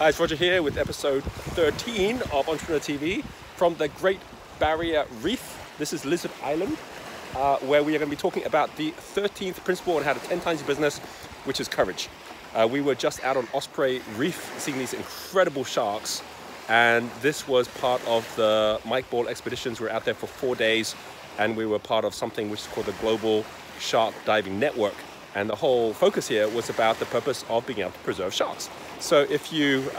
Hi, it's Roger here with episode 13 of Entrepreneur TV from the Great Barrier Reef. This is Lizard Island, where we are going to be talking about the 13th principle on how to 10 times your business, which is courage. We were just out on Osprey Reef seeing these incredible sharks, and this was part of the Mike Ball expeditions. We were out there for 4 days, and we were part of something which is called the Global Shark Diving Network. And the whole focus here was about the purpose of being able to preserve sharks. So if you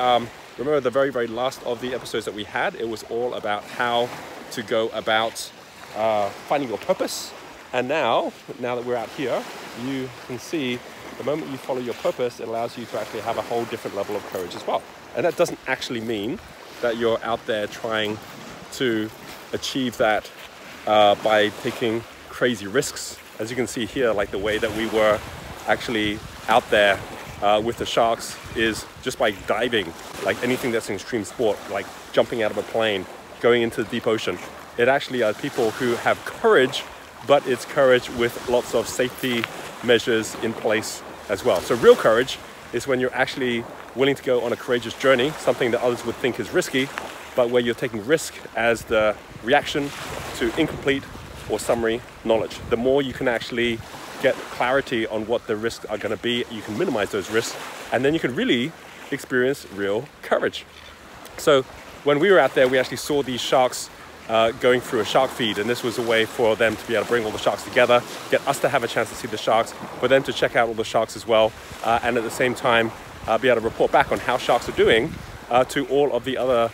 remember the very last of the episodes that we had, it was all about how to go about finding your purpose. And now that we're out here, you can see the moment you follow your purpose, it allows you to actually have a whole different level of courage as well. And that doesn't actually mean that you're out there trying to achieve that by taking crazy risks. As you can see here, like the way that we were actually out there with the sharks is just by diving, like anything that's an extreme sport, like jumping out of a plane, going into the deep ocean. It actually are people who have courage, but it's courage with lots of safety measures in place as well. So real courage is when you're actually willing to go on a courageous journey, something that others would think is risky, but where you're taking risk as the reaction to incomplete or summary knowledge. The more you can actually get clarity on what the risks are going to be, you can minimize those risks, and then you can really experience real courage. So when we were out there, we actually saw these sharks going through a shark feed, and this was a way for them to be able to bring all the sharks together, get us to have a chance to see the sharks, for them to check out all the sharks as well, and at the same time be able to report back on how sharks are doing to all of the other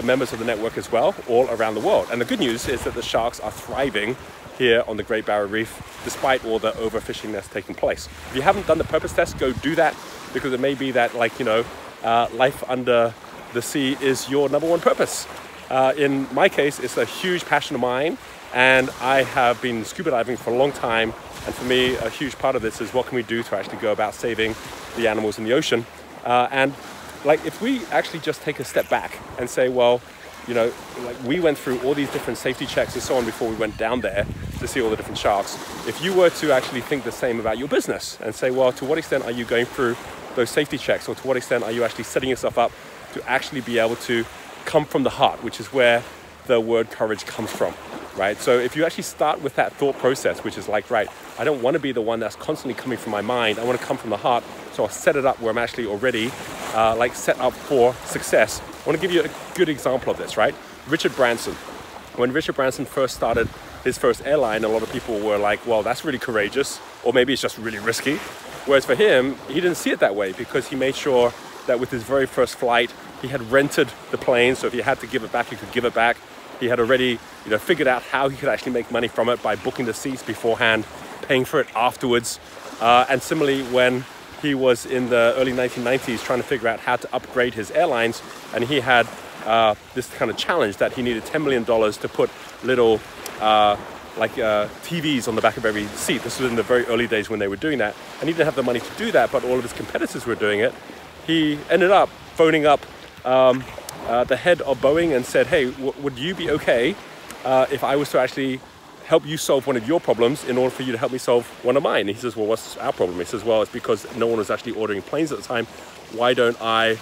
members of the network as well, all around the world. And the good news is that the sharks are thriving here on the Great Barrier Reef, despite all the overfishing that's taking place. If you haven't done the purpose test, go do that, because it may be that, like, you know, life under the sea is your number one purpose. In my case, it's a huge passion of mine, and I have been scuba diving for a long time. And for me, a huge part of this is what can we do to actually go about saving the animals in the ocean. And like, if we actually just take a step back and say, well, you know, like, we went through all these different safety checks and so on before we went down there to see all the different sharks. If you were to actually think the same about your business and say, well, to what extent are you going through those safety checks, or to what extent are you actually setting yourself up to actually be able to come from the heart, which is where the word courage comes from, right? So if you actually start with that thought process, which is like, right, I don't want to be the one that's constantly coming from my mind. I want to come from the heart. So I'll set it up where I'm actually already like set up for success. I want to give you a good example of this, right? Richard Branson. When Richard Branson first started his first airline, a lot of people were like, well, that's really courageous, or maybe it's just really risky. Whereas for him, he didn't see it that way, because he made sure that with his very first flight, he had rented the plane. So if he had to give it back, he could give it back. He had already, you know, figured out how he could actually make money from it by booking the seats beforehand, paying for it afterwards. And similarly, when he was in the early 1990s trying to figure out how to upgrade his airlines, and he had this kind of challenge that he needed $10 million to put little TVs on the back of every seat. This was in the very early days when they were doing that, and he didn't have the money to do that, but all of his competitors were doing it. He ended up phoning up the head of Boeing and said, hey, would you be okay if I was to actually help you solve one of your problems in order for you to help me solve one of mine? And he says, well, what's our problem? He says, well, it's because no one was actually ordering planes at the time. Why don't I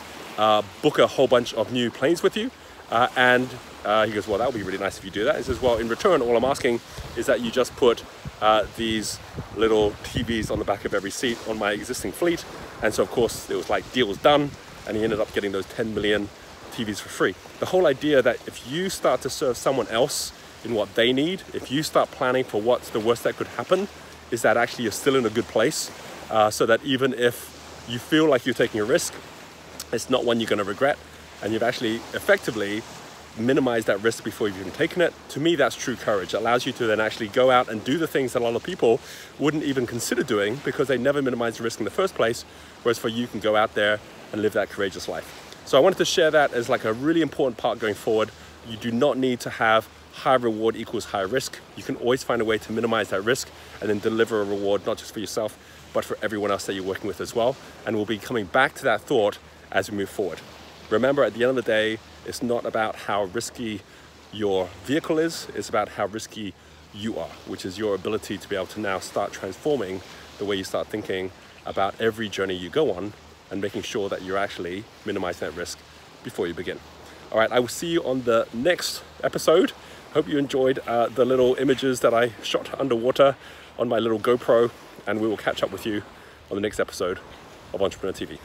book a whole bunch of new planes with you? And he goes, well, that would be really nice if you do that. He says, well, in return, all I'm asking is that you just put these little TVs on the back of every seat on my existing fleet. And so, of course, it was like, deal was done, and he ended up getting those 10 million TVs for free. The whole idea that if you start to serve someone else in what they need, if you start planning for what's the worst that could happen, is that actually you're still in a good place, so that even if you feel like you're taking a risk, it's not one you're going to regret, and you've actually effectively minimized that risk before you've even taken it. To me, that's true courage. It allows you to then actually go out and do the things that a lot of people wouldn't even consider doing because they never minimized the risk in the first place, whereas for you can go out there and live that courageous life. So I wanted to share that as like a really important part going forward. You do not need to have high reward equals high risk. You can always find a way to minimize that risk and then deliver a reward, not just for yourself, but for everyone else that you're working with as well. And we'll be coming back to that thought as we move forward. Remember, at the end of the day, it's not about how risky your vehicle is, it's about how risky you are, which is your ability to be able to now start transforming the way you start thinking about every journey you go on and making sure that you're actually minimizing that risk before you begin. All right, I will see you on the next episode. Hope you enjoyed the little images that I shot underwater on my little GoPro, and we will catch up with you on the next episode of Entrepreneur TV.